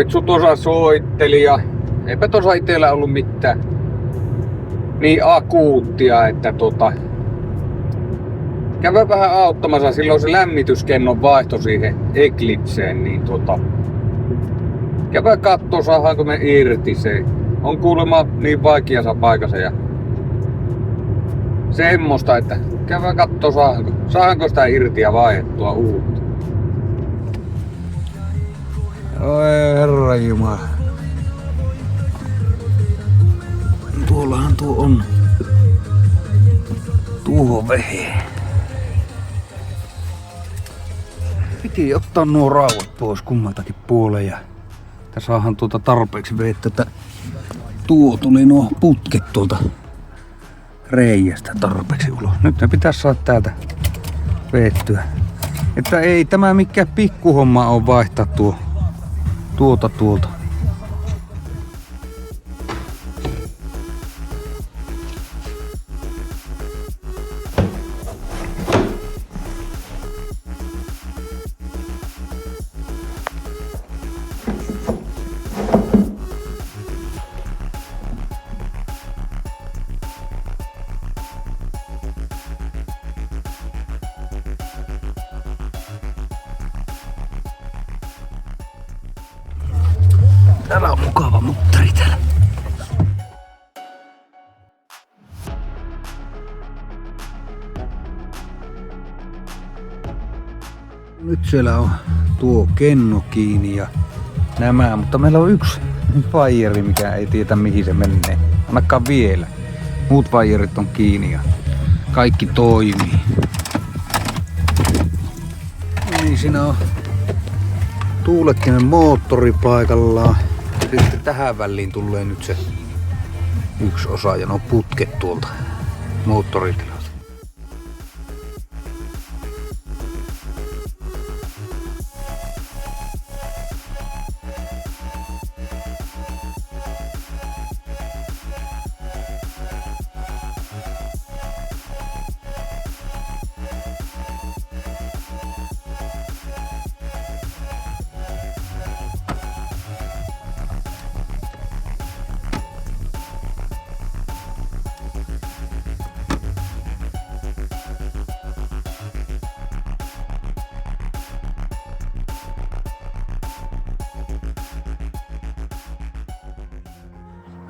Koitsu tuossa soitteli ja eipä tuossa itsellä ollut mitään niin akuuttia, että käydään vähän auttamassa, silloin se lämmityskennon vaihto siihen Eclipseen, niin käydään kattoo saadaanko me irti se. On kuulemma niin vaikeassa paikassa ja semmoista, että käydään kattoo saadaanko sitä irti ja vaihdettua uutta. Oi herra jumala. Tuollahan tuo on. Tuo vehe. Piti ottaa nuo raudat pois kummaltakin puoleen ja saadaan tarpeeksi vettä, että tuo tuli nuo putket tuolta reiästä tarpeeksi ulos. Nyt ne pitäisi saada täältä vettyä. Että ei tämä mikään pikkuhomma on vaihtaa tuolta. Täällä on mukava muttari täällä. Nyt siellä on tuo kenno kiinni ja nämä, mutta meillä on yksi vaijeri, mikä ei tiedä mihin se menee. Ainakaan vielä. Muut vaijerit on kiinni ja kaikki toimii. Niin siinä on tuulettimen moottori paikallaan. Sitten tähän väliin tulee nyt se yksi osa ja nuo putket tuolta moottoritilasta.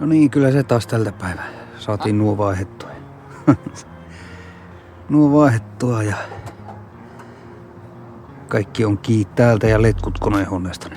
No niin, kyllä se taas tältä päivää. Saatiin nuo vaihdettua. Ja kaikki on kiinni täältä ja letkut konehuoneesta.